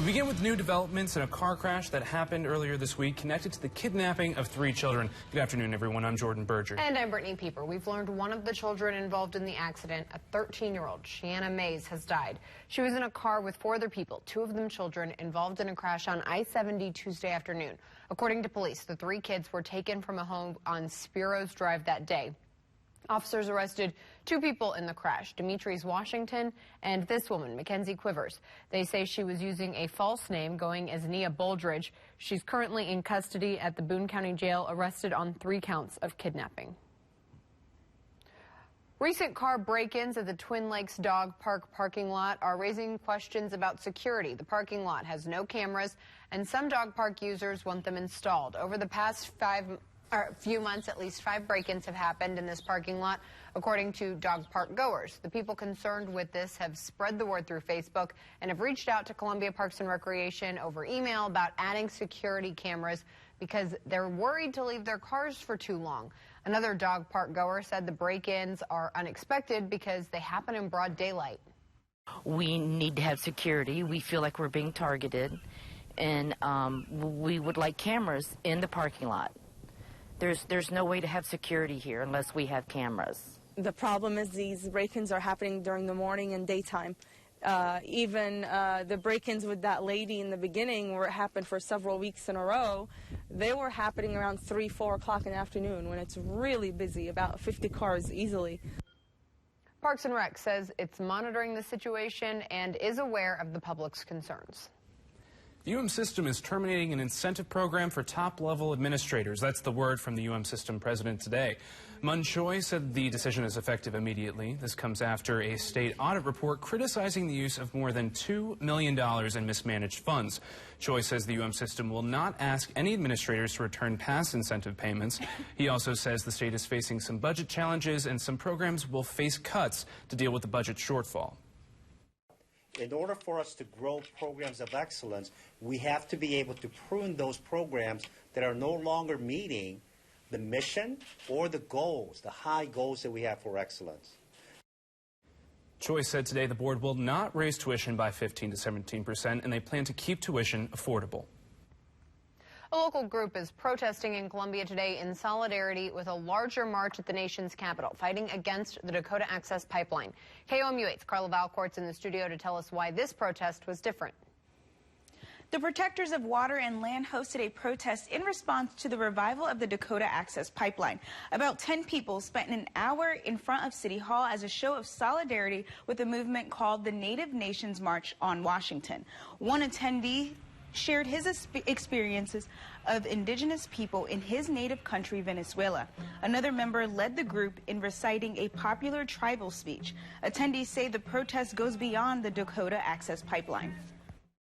We begin with new developments in a car crash that happened earlier this week connected to the kidnapping of 3 children. Good afternoon, everyone. I'm Jordan Berger. And I'm Brittany Pieper. We've learned one of the children involved in the accident, a 13-year-old, Shanna Mays, has died. She was in a car with 4 other people, 2 of them children, involved in a crash on I-70 Tuesday afternoon. According to police, the 3 kids were taken from a home on Spiros Drive that day. Officers arrested 2 people in the crash, Demetrius Washington and this woman, Mackenzie Quivers. They say she was using a false name, going as Nia Boldridge. She's currently in custody at the Boone County Jail, arrested on 3 counts of kidnapping. Recent car break-ins at the Twin Lakes Dog Park parking lot are raising questions about security. The parking lot has no cameras, and some dog park users want them installed. Over the past few months, at least 5 break-ins have happened in this parking lot, according to dog park goers. The people concerned with this have spread the word through Facebook and have reached out to Columbia Parks and Recreation over email about adding security cameras because they're worried to leave their cars for too long. Another dog park goer said the break-ins are unexpected because they happen in broad daylight. We need to have security. We feel like we're being targeted, and we would like cameras in the parking lot. There's no way to have security here unless we have cameras. The problem is these break-ins are happening during the morning and daytime. Even the break-ins with that lady in the beginning, where it happened for several weeks in a row, they were happening around 3, 4 o'clock in the afternoon when it's really busy, about 50 cars easily. Parks and Rec says it's monitoring the situation and is aware of the public's concerns. The system is terminating an incentive program for top-level administrators. That's the word from the system president today. Mun Choi said the decision is effective immediately. This comes after a state audit report criticizing the use of more than $2 million in mismanaged funds. Choi says the system will not ask any administrators to return past incentive payments. He also says the state is facing some budget challenges and some programs will face cuts to deal with the budget shortfall. In order for us to grow programs of excellence, we have to be able to prune those programs that are no longer meeting the mission or the goals, the high goals that we have for excellence. Choi said today the board will not raise tuition by 15% to 17%, and they plan to keep tuition affordable. A local group is protesting in Columbia today in solidarity with a larger march at the nation's capital, fighting against the Dakota Access Pipeline. KOMU 8's Carla Valcourt's in the studio to tell us why this protest was different. The Protectors of Water and Land hosted a protest in response to the revival of the Dakota Access Pipeline. About 10 people spent an hour in front of City Hall as a show of solidarity with a movement called the Native Nations March on Washington. One attendee shared his experiences of indigenous people in his native country, Venezuela. Another member led the group in reciting a popular tribal speech. Attendees say the protest goes beyond the Dakota Access Pipeline.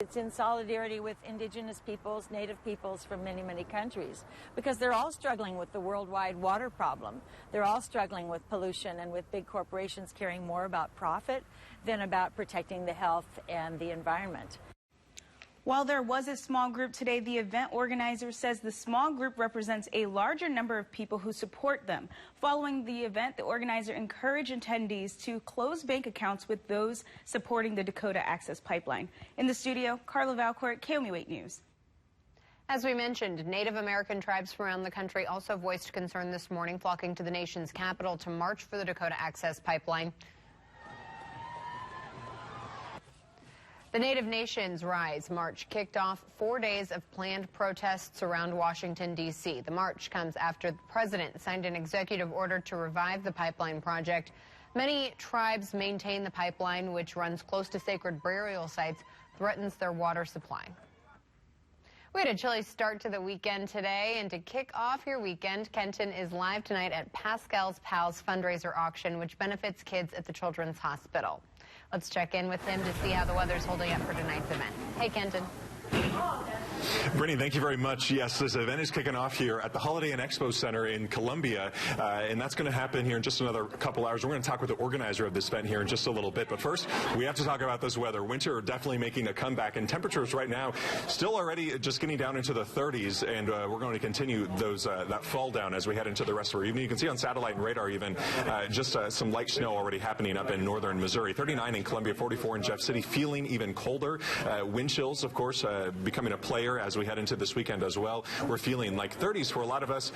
It's in solidarity with indigenous peoples, native peoples from many, many countries, because they're all struggling with the worldwide water problem. They're all struggling with pollution and with big corporations caring more about profit than about protecting the health and the environment. While there was a small group today, the event organizer says the small group represents a larger number of people who support them. Following the event, the organizer encouraged attendees to close bank accounts with those supporting the Dakota Access Pipeline. In the studio, Carla Valcourt, KOMU 8 News. As we mentioned, Native American tribes from around the country also voiced concern this morning, flocking to the nation's capital to march for the Dakota Access Pipeline. The Native Nations Rise March kicked off 4 days of planned protests around Washington, D.C. The march comes after the president signed an executive order to revive the pipeline project. Many tribes maintain the pipeline, which runs close to sacred burial sites, threatens their water supply. We had a chilly start to the weekend today, and to kick off your weekend, Kenton is live tonight at Pascal's Pals fundraiser auction, which benefits kids at the Children's Hospital. Let's check in with him to see how the weather's holding up for tonight's event. Hey, Kenton. Brittany, thank you very much. Yes, this event is kicking off here at the Holiday Inn Expo Center in Columbia, and that's going to happen here in just another couple hours. We're going to talk with the organizer of this event here in just a little bit, but first, we have to talk about this weather. Winter definitely making a comeback, and temperatures right now still already just getting down into the 30s, and we're going to continue those that fall down as we head into the rest of our evening. You can see on satellite and radar even just some light snow already happening up in northern Missouri. 39 in Columbia, 44 in Jeff City, feeling even colder. Wind chills, of course, becoming a player as we head into this weekend as well. We're feeling like 30s for a lot of us,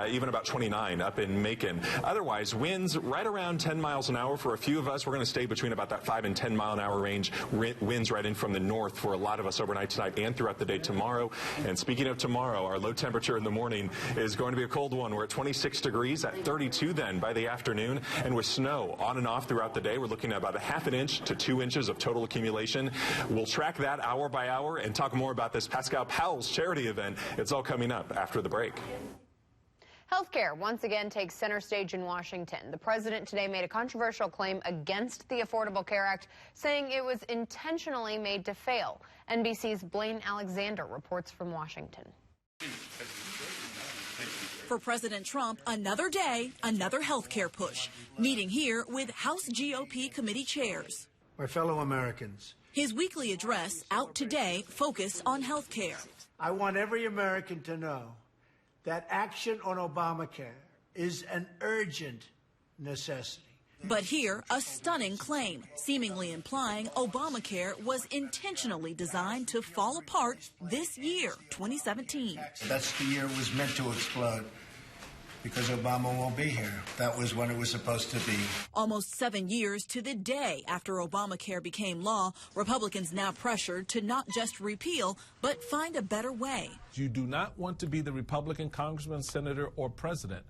even about 29 up in Macon. Otherwise, winds right around 10 miles an hour for a few of us. We're going to stay between about that 5 and 10 mile an hour range. Winds right in from the north for a lot of us overnight tonight and throughout the day tomorrow. And speaking of tomorrow, our low temperature in the morning is going to be a cold one. We're at 26 degrees, at 32 then by the afternoon. And with snow on and off throughout the day, we're looking at about a half an inch to 2 inches of total accumulation. We'll track that hour by hour and talk more about this Pascal Powell's charity event. It's all coming up after the break. Healthcare once again takes center stage in Washington. The president today made a controversial claim against the Affordable Care Act, saying it was intentionally made to fail. NBC's Blaine Alexander reports from Washington. For President Trump, another day, another health care push. Meeting here with House GOP committee chairs. My fellow Americans. His weekly address, out today, focused on health care. I want every American to know that action on Obamacare is an urgent necessity. But here, a stunning claim, seemingly implying Obamacare was intentionally designed to fall apart this year, 2017. That's the year it was meant to explode, because Obama won't be here. That was when it was supposed to be. Almost 7 years to the day after Obamacare became law, Republicans now pressured to not just repeal, but find a better way. You do not want to be the Republican congressman, senator, or president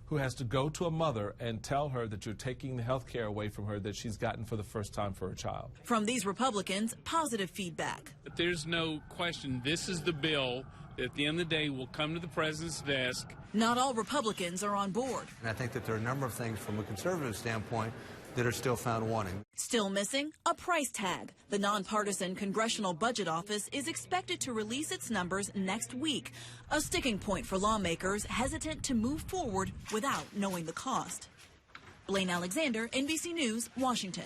who has to go to a mother and tell her that you're taking the health care away from her that she's gotten for the first time for her child. From these Republicans, positive feedback. There's no question this is the bill that at the end of the day will come to the president's desk. Not all Republicans are on board. And I think that there are a number of things from a conservative standpoint that are still found wanting. Still missing a price tag. The nonpartisan Congressional Budget Office is expected to release its numbers next week, a sticking point for lawmakers hesitant to move forward without knowing the cost. Blaine Alexander, NBC News, Washington.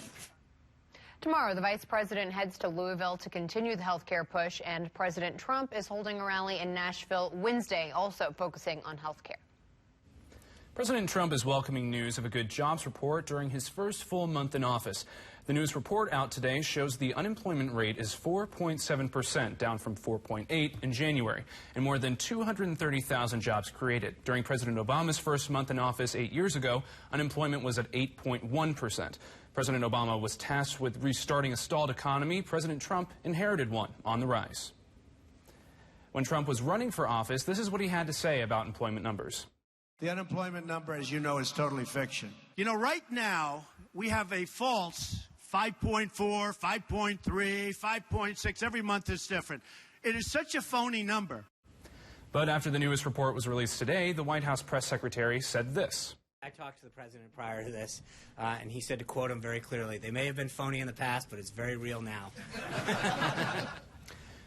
Tomorrow, the vice president heads to Louisville to continue the health care push, and President Trump is holding a rally in Nashville Wednesday, also focusing on health care. President Trump is welcoming news of a good jobs report during his first full month in office. The news report out today shows the unemployment rate is 4.7%, down from 4.8% in January, and more than 230,000 jobs created. During President Obama's first month in office 8 years ago, unemployment was at 8.1%. President Obama was tasked with restarting a stalled economy. President Trump inherited one on the rise. When Trump was running for office, this is what he had to say about employment numbers. The unemployment number, as you know, is totally fiction. You know, right now, we have a false 5.4, 5.3, 5.6. Every month is different. It is such a phony number. But after the newest report was released today, the White House press secretary said this. I talked to the president prior to this, and he said, to quote him very clearly, they may have been phony in the past, but it's very real now.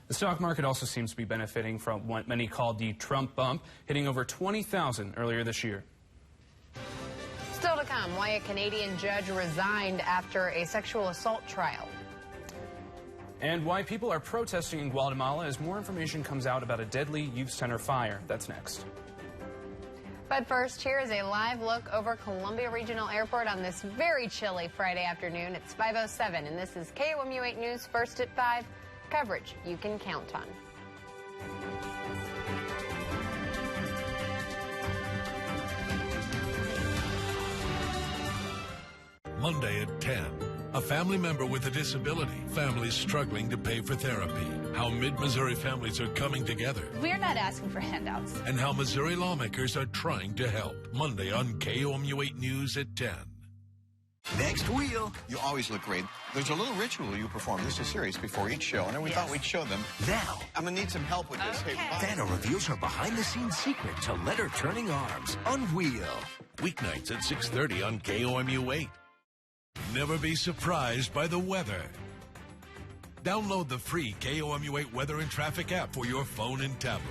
The stock market also seems to be benefiting from what many call the Trump bump, hitting over 20,000 earlier this year. Still to come, why a Canadian judge resigned after a sexual assault trial. And why people are protesting in Guatemala as more information comes out about a deadly youth center fire. That's next. But first, here is a live look over Columbia Regional Airport on this very chilly Friday afternoon. It's 5:07, and this is KOMU 8 News, first at 5. Coverage you can count on. Monday at 10. A family member with a disability, families struggling to pay for therapy. How Mid-Missouri families are coming together. We're not asking for handouts. And how Missouri lawmakers are trying to help. Monday on KOMU 8 News at 10. Next wheel. You always look great. There's a little ritual you perform. This is serious before each show, and we thought we'd show them. Now, I'm going to need some help with this. Okay. Vanna reveals her behind-the-scenes secret to letter-turning arms on Wheel. Weeknights at 6:30 on KOMU 8. Never be surprised by the weather. Download the free KOMU8 Weather and Traffic app for your phone and tablet.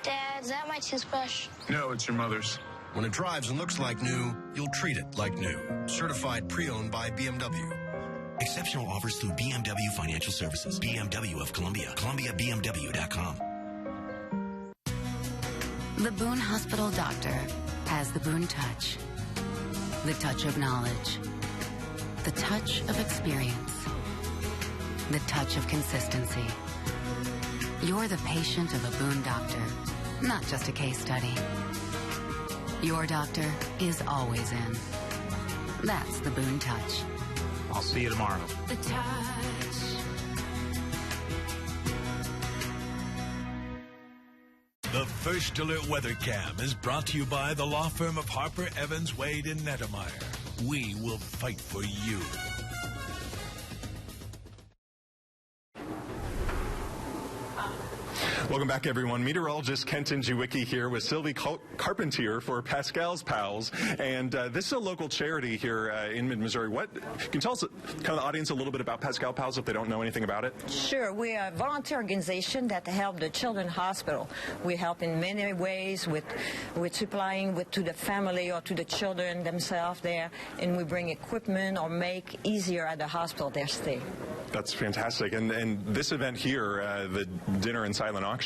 Dad, is that my toothbrush? No, it's your mother's. When it drives and looks like new, you'll treat it like new. Certified pre-owned by BMW. Exceptional offers through BMW Financial Services. BMW of Columbia. ColumbiaBMW.com. The Boone Hospital doctor has the Boone touch. The touch of knowledge. The touch of experience. The touch of consistency. You're the patient of a Boone doctor, not just a case study. Your doctor is always in. That's the Boone touch. I'll see you tomorrow. The touch. The First Alert Weather Cam is brought to you by the law firm of Harper, Evans, Wade, and Nettemeyer. We will fight for you. Welcome back, everyone. Meteorologist Kenton Jewicki here with Sylvie Carpentier for Pascal's Pals. And this is a local charity here in mid-Missouri. Can you tell us, kind of the audience, a little bit about Pascal Pals if they don't know anything about it? Sure. We are a volunteer organization that help the Children's Hospital. We help in many ways with supplying to the family or to the children themselves there, and we bring equipment or make easier at the hospital their stay. That's fantastic. And this event here, the Dinner and Silent Auction,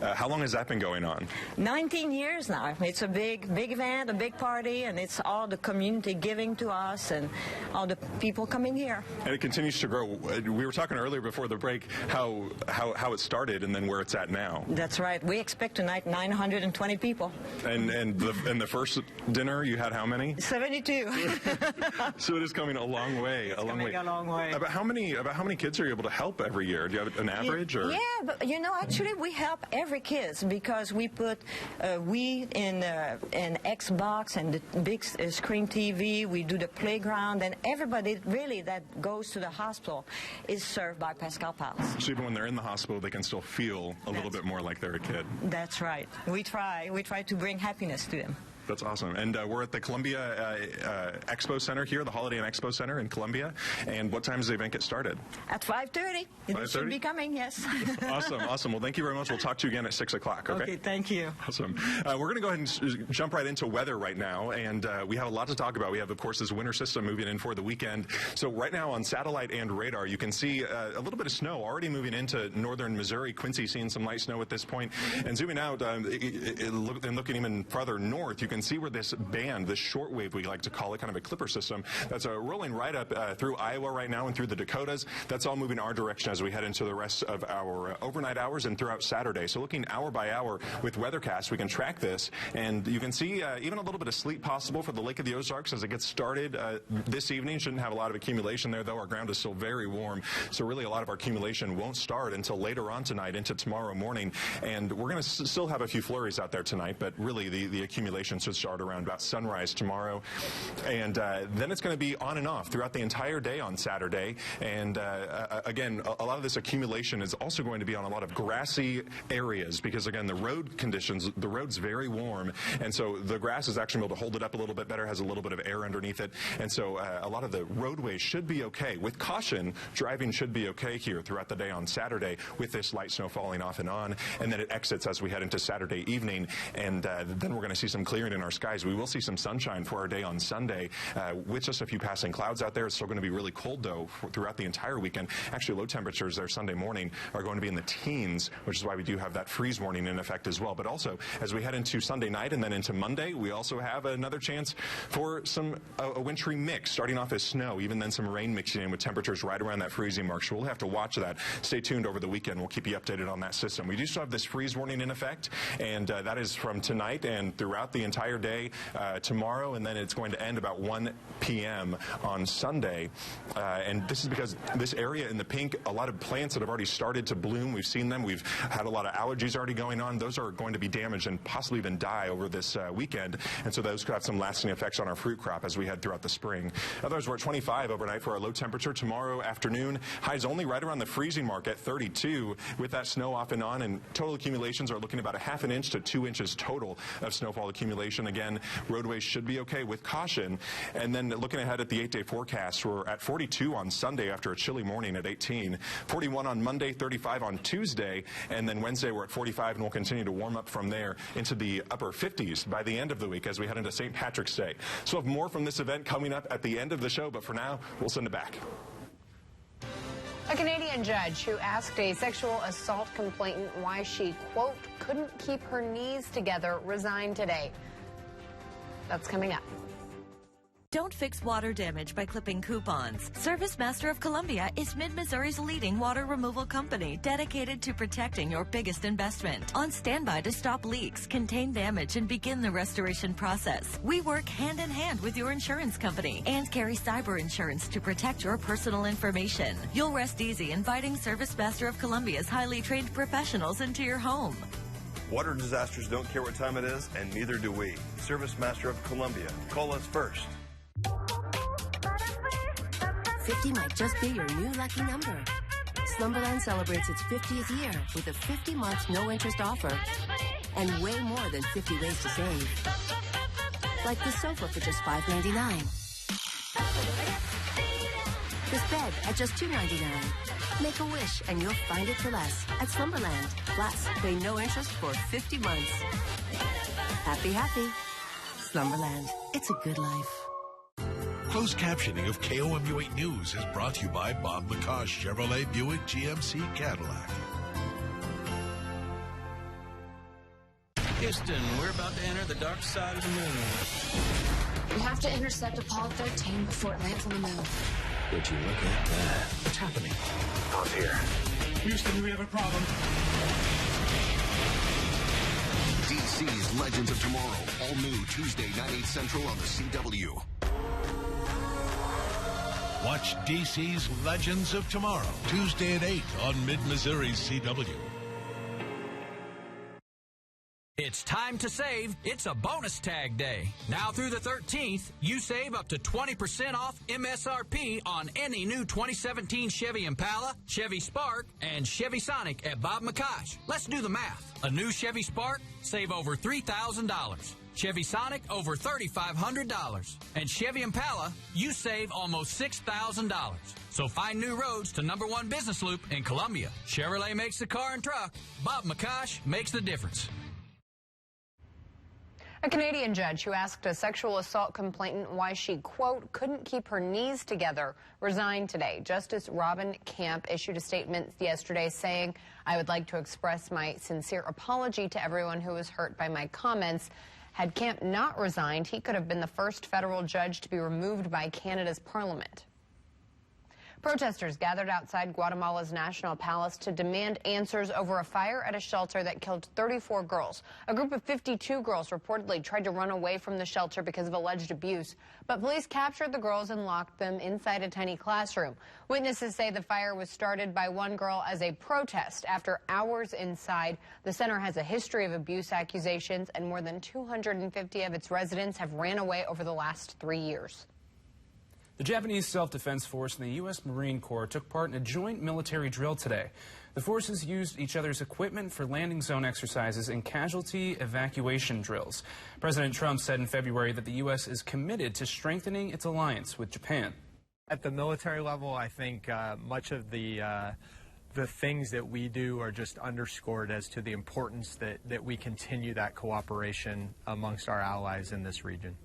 how long has that been going on? 19 years now. It's a big event, a big party, and it's all the community giving to us and all the people coming here. And it continues to grow. We were talking earlier before the break how it started and then where it's at now. That's right. We expect tonight 920 people. And the first dinner, you had how many? 72. So it is coming a long way. A long way. About how many kids are you able to help every year? Do you have an average? Or? Yeah, but actually we help every kid because we put in Xbox and the big screen TV. We do the playground, and everybody really that goes to the hospital is served by Pascal Pals. So even when they're in the hospital, they can still feel a little bit more like they're a kid. That's right. We try to bring happiness to them. That's awesome. And we're at the Columbia Expo Center here, the Holiday and Expo Center in Columbia. And what time does the event get started? At 5:30. It should be coming, yes. Awesome. Well, thank you very much. We'll talk to you again at 6 o'clock, okay? Okay, thank you. Awesome. We're going to go ahead and jump right into weather right now. And we have a lot to talk about. We have, of course, this winter system moving in for the weekend. So right now on satellite and radar, you can see a little bit of snow already moving into northern Missouri. Quincy seeing some light snow at this point. And zooming out and looking even farther north, you can see where this band, this shortwave we like to call it, kind of a clipper system, that's rolling right up through Iowa right now and through the Dakotas. That's all moving our direction as we head into the rest of our overnight hours and throughout Saturday. So looking hour by hour with Weathercast, we can track this, and you can see even a little bit of sleet possible for the Lake of the Ozarks as it gets started this evening. Shouldn't have a lot of accumulation there, though. Our ground is still very warm, so really a lot of our accumulation won't start until later on tonight into tomorrow morning. And we're going to still have a few flurries out there tonight, but really the accumulation should start around about sunrise tomorrow, and then it's going to be on and off throughout the entire day on Saturday. And again, a lot of this accumulation is also going to be on a lot of grassy areas because, again, the road's very warm, and so the grass is actually able to hold it up a little bit better, has a little bit of air underneath it, and so a lot of the roadways should be okay. With caution, driving should be okay here throughout the day on Saturday with this light snow falling off and on, and then it exits as we head into Saturday evening, and then we're going to see some clearing in our skies. We will see some sunshine for our day on Sunday with just a few passing clouds out there. It's still going to be really cold, though, throughout the entire weekend. Actually, low temperatures there Sunday morning are going to be in the teens, which is why we do have that freeze warning in effect as well. But also, as we head into Sunday night and then into Monday, we also have another chance for a wintry mix, starting off as snow, even then some rain mixing in with temperatures right around that freezing mark. So we'll have to watch that. Stay tuned over the weekend. We'll keep you updated on that system. We do still have this freeze warning in effect, and that is from tonight and throughout the entire entire day tomorrow, and then it's going to end about 1 p.m. on Sunday. And this is because this area in the pink, a lot of plants that have already started to bloom. We've seen them. We've had a lot of allergies already going on. Those are going to be damaged and possibly even die over this weekend. And so those could have some lasting effects on our fruit crop as we head throughout the spring. Otherwise, we're at 25 overnight for our low temperature. Tomorrow afternoon, highs only right around the freezing mark at 32 with that snow off and on. And total accumulations are looking about a half an inch to 2 inches total of snowfall accumulation. Again, roadways should be okay with caution. And then looking ahead at the 8-day forecast, we're at 42 on Sunday after a chilly morning at 18, 41 on Monday, 35 on Tuesday, and then Wednesday we're at 45, and we'll continue to warm up from there into the upper 50s by the end of the week as we head into St. Patrick's Day. So we'll have more from this event coming up at the end of the show, but for now, we'll send it back. A Canadian judge who asked a sexual assault complainant why she, quote, couldn't keep her knees together resigned today. That's coming up. Don't fix water damage by clipping coupons. Service Master of Columbia is Mid-Missouri's leading water removal company dedicated to protecting your biggest investment. On standby to stop leaks, contain damage, and begin the restoration process. We work hand in hand with your insurance company and carry cyber insurance to protect your personal information. You'll rest easy inviting Service Master of Columbia's highly trained professionals into your home. Water disasters don't care what time it is, and neither do we. Service Master of Columbia. Call us first. 50 might just be your new lucky number. Slumberland celebrates its 50th year with a 50-month no-interest offer and way more than 50 ways to save. Like this sofa for just $5.99. This bed at just $2.99. Make a wish and you'll find it for less at Slumberland. Plus, pay no interest for 50 months. Happy, happy. Slumberland. It's a good life. Closed captioning of KOMU 8 News is brought to you by Bob McCosh Chevrolet Buick GMC Cadillac. Houston, we're about to enter the dark side of the moon. We have to intercept Apollo 13 before it lands on the moon. Would you look at that? What's happening? Pause here. Houston, we have a problem. DC's Legends of Tomorrow. All new Tuesday, 9/8 Central on the CW. Watch DC's Legends of Tomorrow, Tuesday at 8 on Mid-Missouri's CW. It's time to save. It's a bonus tag day. Now through the 13th, you save up to 20% off MSRP on any new 2017 Chevy Impala, Chevy Spark, and Chevy Sonic at Bob McCosh. Let's do the math. A new Chevy Spark, save over $3,000. Chevy Sonic, over $3,500. And Chevy Impala, you save almost $6,000. So find new roads to #1 business loop in Columbia. Chevrolet makes the car and truck. Bob McCosh makes the difference. A Canadian judge who asked a sexual assault complainant why she, quote, couldn't keep her knees together resigned today. Justice Robin Camp issued a statement yesterday saying, I would like to express my sincere apology to everyone who was hurt by my comments. Had Camp not resigned, he could have been the first federal judge to be removed by Canada's parliament. Protesters gathered outside Guatemala's National Palace to demand answers over a fire at a shelter that killed 34 girls. A group of 52 girls reportedly tried to run away from the shelter because of alleged abuse, but police captured the girls and locked them inside a tiny classroom. Witnesses say the fire was started by one girl as a protest. After hours inside, the center has a history of abuse accusations, and more than 250 of its residents have ran away over the last 3 years. The Japanese Self-Defense Force and the U.S. Marine Corps took part in a joint military drill today. The forces used each other's equipment for landing zone exercises and casualty evacuation drills. President Trump said in February that the U.S. is committed to strengthening its alliance with Japan. At the military level, I think much of the things that we do are just underscored as to the importance that we continue that cooperation amongst our allies in this region.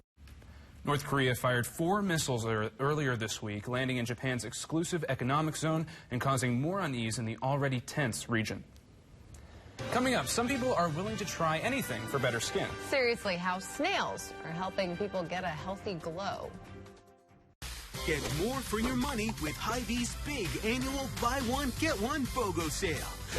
North Korea fired 4 missiles earlier this week, landing in Japan's exclusive economic zone and causing more unease in the already tense region. Coming up, some people are willing to try anything for better skin. Seriously, how snails are helping people get a healthy glow. Get more for your money with Hy-Vee's big annual buy one, get one BOGO sale.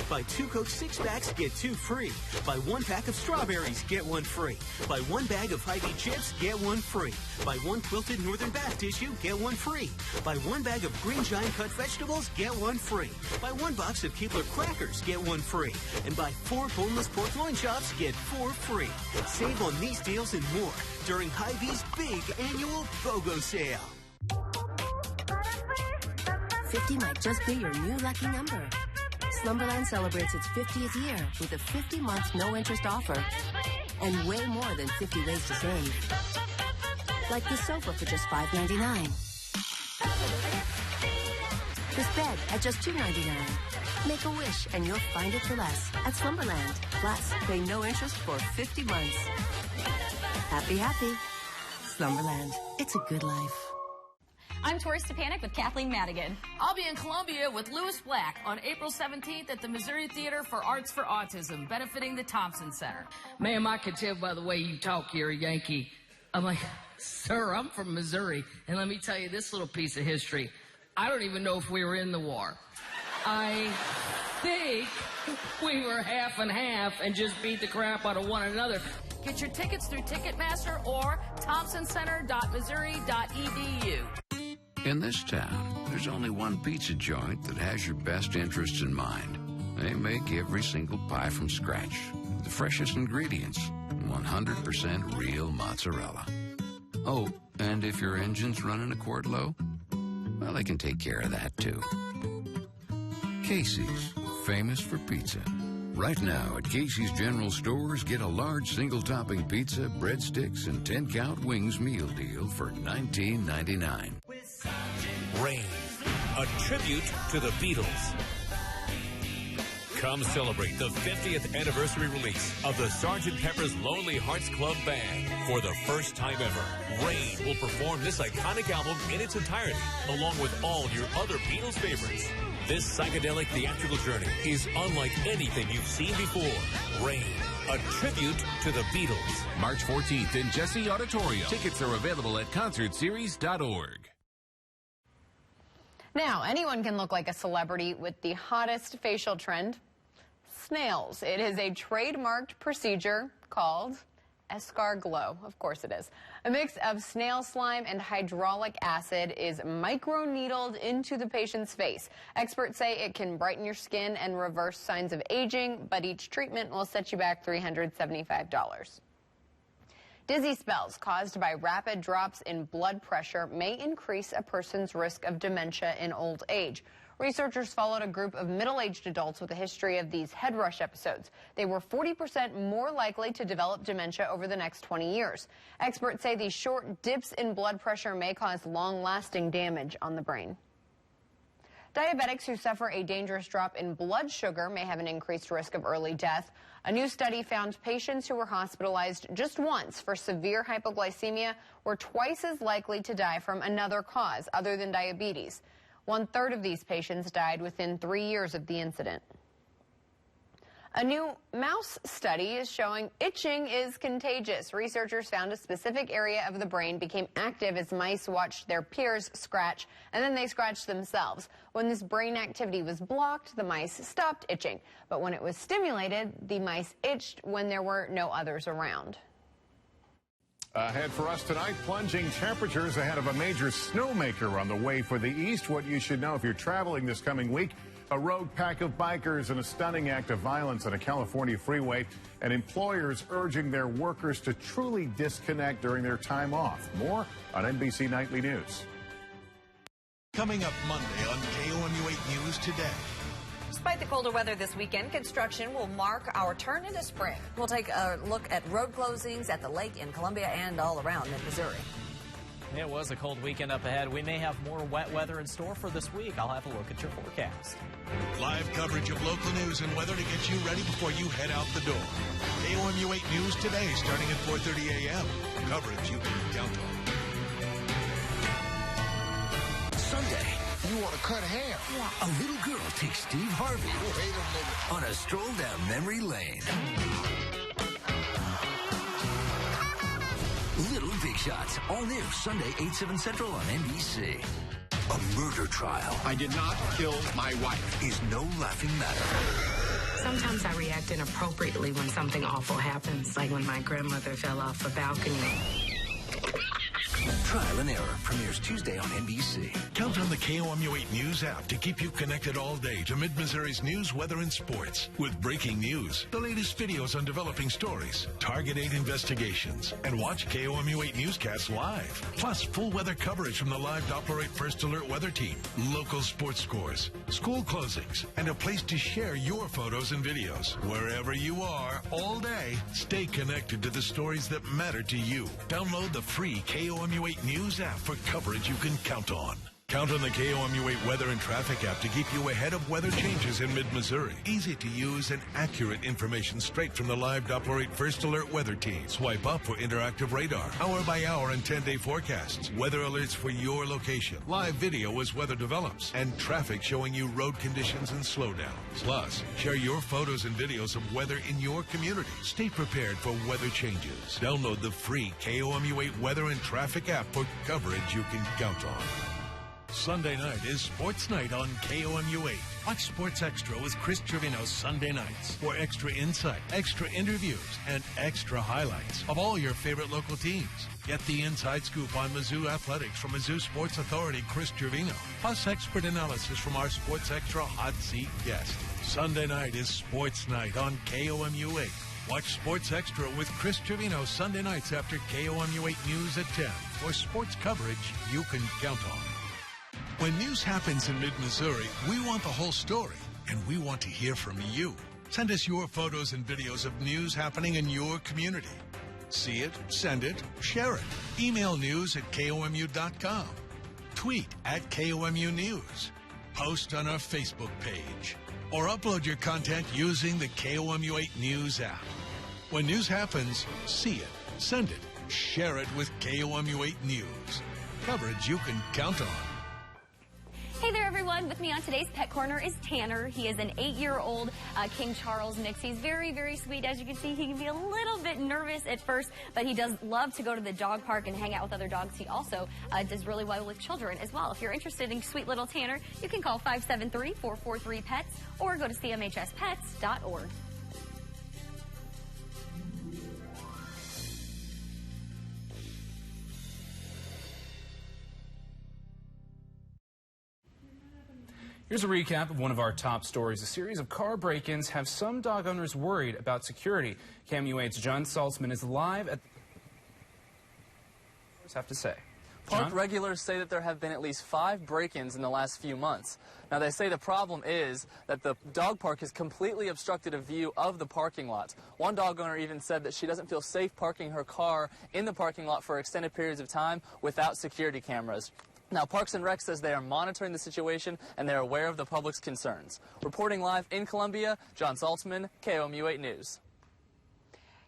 Buy 2 Coke 6-packs, get 2 free. Buy 1 pack of strawberries, get 1 free. Buy 1 bag of Hy-Vee chips, get 1 free. Buy 1 quilted northern bath tissue, get 1 free. Buy 1 bag of Green Giant cut vegetables, get 1 free. Buy 1 box of Keebler crackers, get 1 free. And buy 4 boneless pork loin chops, get 4 free. Save on these deals and more during Hy-Vee's big annual BOGO sale. 50 might just be your new lucky number. Slumberland celebrates its 50th year with a 50-month no-interest offer and way more than 50 ways to save. Like this sofa for just $5.99. This bed at just $2.99. Make a wish and you'll find it for less at Slumberland. Plus, pay no interest for 50 months. Happy, happy. Slumberland. It's a good life. I'm Tori Stepanek with Kathleen Madigan. I'll be in Columbia with Louis Black on April 17th at the Missouri Theater for Arts for Autism, benefiting the Thompson Center. Ma'am, I can tell by the way you talk you're a Yankee. I'm like, sir, I'm from Missouri, and let me tell you this little piece of history. I don't even know if we were in the war. I think we were half and half and just beat the crap out of one another. Get your tickets through Ticketmaster or thompsoncenter.missouri.edu. In this town, there's only one pizza joint that has your best interests in mind. They make every single pie from scratch, the freshest ingredients, 100% real mozzarella. Oh, and if your engine's running a quart low, well, they can take care of that too. Casey's, famous for pizza. Right now at Casey's General Stores, get a large single-topping pizza, breadsticks, and 10-count wings meal deal for $19.99. Rain, a tribute to the Beatles. Come celebrate the 50th anniversary release of the Sgt. Pepper's Lonely Hearts Club Band. For the first time ever, Rain will perform this iconic album in its entirety, along with all your other Beatles favorites. This psychedelic theatrical journey is unlike anything you've seen before. Rain, a tribute to the Beatles. March 14th in Jesse Auditorium. Tickets are available at concertseries.org. Now, anyone can look like a celebrity with the hottest facial trend, snails. It is a trademarked procedure called escarglow. Of course it is. A mix of snail slime and hydraulic acid is microneedled into the patient's face. Experts say it can brighten your skin and reverse signs of aging, but each treatment will set you back $375. Dizzy spells caused by rapid drops in blood pressure may increase a person's risk of dementia in old age. Researchers followed a group of middle-aged adults with a history of these head rush episodes. They were 40% more likely to develop dementia over the next 20 years. Experts say these short dips in blood pressure may cause long-lasting damage on the brain. Diabetics who suffer a dangerous drop in blood sugar may have an increased risk of early death. A new study found patients who were hospitalized just once for severe hypoglycemia were twice as likely to die from another cause other than diabetes. 1/3 of these patients died within 3 years of the incident. A new mouse study is showing itching is contagious. Researchers found a specific area of the brain became active as mice watched their peers scratch, and then they scratched themselves. When this brain activity was blocked, the mice stopped itching. But when it was stimulated, the mice itched when there were no others around. Ahead for us tonight, plunging temperatures ahead of a major snowmaker on the way for the east. What you should know if you're traveling this coming week: a rogue pack of bikers in a stunning act of violence on a California freeway, and employers urging their workers to truly disconnect during their time off. More on NBC Nightly News. Coming up Monday on KOMU 8 News Today. Despite the colder weather this weekend, construction will mark our turn into spring. We'll take a look at road closings at the lake in Columbia and all around Missouri. It was a cold weekend up ahead. We may have more wet weather in store for this week. I'll have a look at your forecast. Live coverage of local news and weather to get you ready before you head out the door. KOMU 8 News Today, starting at 4:30 a.m. Coverage you can count on. Sunday, you want to cut hair? Yeah. A little girl takes Steve Harvey on a stroll down memory lane. Little Big Shots, all new Sunday, 8/7 Central on NBC. A murder trial. I did not kill my wife. Is no laughing matter. Sometimes I react inappropriately when something awful happens, like when my grandmother fell off a balcony. Trial and Error premieres Tuesday on NBC. Count on the KOMU 8 News app to keep you connected all day to Mid-Missouri's news, weather, and sports. With breaking news, the latest videos on developing stories, Target 8 investigations, and watch KOMU 8 newscasts live. Plus, full weather coverage from the live Doppler 8 First Alert weather team, local sports scores, school closings, and a place to share your photos and videos. Wherever you are, all day, stay connected to the stories that matter to you. Download the free KOMU 8 News app for coverage you can count on. Count on the KOMU 8 Weather and Traffic app to keep you ahead of weather changes in mid-Missouri. Easy to use and accurate information straight from the live Doppler 8 First Alert weather team. Swipe up for interactive radar, hour-by-hour and 10-day forecasts, weather alerts for your location, live video as weather develops, and traffic showing you road conditions and slowdowns. Plus, share your photos and videos of weather in your community. Stay prepared for weather changes. Download the free KOMU 8 Weather and Traffic app for coverage you can count on. Sunday night is Sports Night on KOMU 8. Watch Sports Extra with Chris Trevino Sunday nights for extra insight, extra interviews, and extra highlights of all your favorite local teams. Get the inside scoop on Mizzou athletics from Mizzou Sports Authority Chris Trevino, plus expert analysis from our Sports Extra hot seat guest. Sunday night is Sports Night on KOMU 8. Watch Sports Extra with Chris Trevino Sunday nights after KOMU 8 News at 10 for sports coverage you can count on. When news happens in mid-Missouri, we want the whole story, and we want to hear from you. Send us your photos and videos of news happening in your community. See it, send it, share it. Email news@komu.com. Tweet @KOMU News. Post on our Facebook page. Or upload your content using the KOMU 8 News app. When news happens, see it, send it, share it with KOMU 8 News. Coverage you can count on. Hey there, everyone. With me on today's Pet Corner is Tanner. He is an 8-year-old King Charles mix. He's very, very sweet. As you can see, he can be a little bit nervous at first, but he does love to go to the dog park and hang out with other dogs. He also does really well with children as well. If you're interested in sweet little Tanner, you can call 573-443-PETS or go to cmhspets.org. Here's a recap of one of our top stories. A series of car break-ins have some dog owners worried about security. KOMU 8's John Saltzman is live at... have to say. Park regulars say that there have been at least 5 break-ins in the last few months. Now, they say the problem is that the dog park has completely obstructed a view of the parking lot. One dog owner even said that she doesn't feel safe parking her car in the parking lot for extended periods of time without security cameras. Now, Parks and Rec says they are monitoring the situation and they're aware of the public's concerns. Reporting live in Columbia, John Saltzman, KOMU 8 News.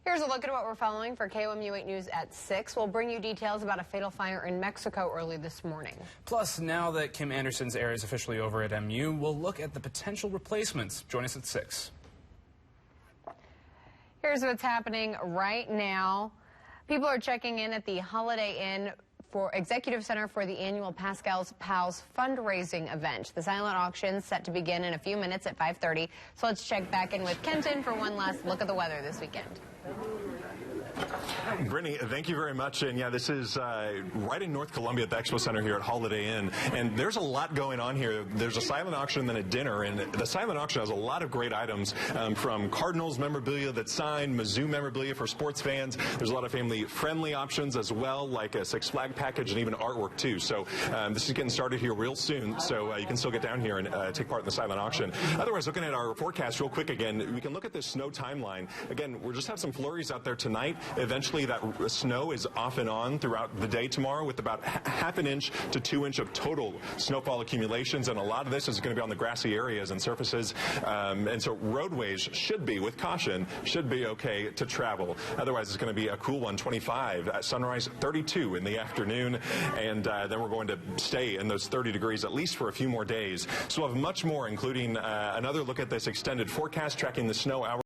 Here's a look at what we're following for KOMU 8 News at 6. We'll bring you details about a fatal fire in Mexico early this morning. Plus, now that Kim Anderson's era is officially over at MU, we'll look at the potential replacements. Join us at 6. Here's what's happening right now. People are checking in at the Holiday Inn for Executive Center for the annual Pascal's Pals fundraising event. The silent auction set to begin in a few minutes at 5:30. So let's check back in with Kenton for one last look at the weather this weekend. Brittany, thank you very much. And yeah, this is right in North Columbia at the Expo Center here at Holiday Inn. And there's a lot going on here. There's a silent auction and then a dinner. And the silent auction has a lot of great items from Cardinals memorabilia that's signed, Mizzou memorabilia for sports fans. There's a lot of family-friendly options as well, like a Six Flag package and even artwork too. So this is getting started here real soon. So you can still get down here and take part in the silent auction. Otherwise, looking at our forecast real quick again, we can look at this snow timeline. Again, we'll just have some flurries out there tonight. Eventually, that snow is off and on throughout the day tomorrow with about half an inch to 2 inch of total snowfall accumulations. And a lot of this is going to be on the grassy areas and surfaces. And so roadways should be, with caution, should be okay to travel. Otherwise, it's going to be a cool one, 25 at sunrise, 32 in the afternoon. And then we're going to stay in those 30 degrees at least for a few more days. So we'll have much more, including another look at this extended forecast tracking the snow hours.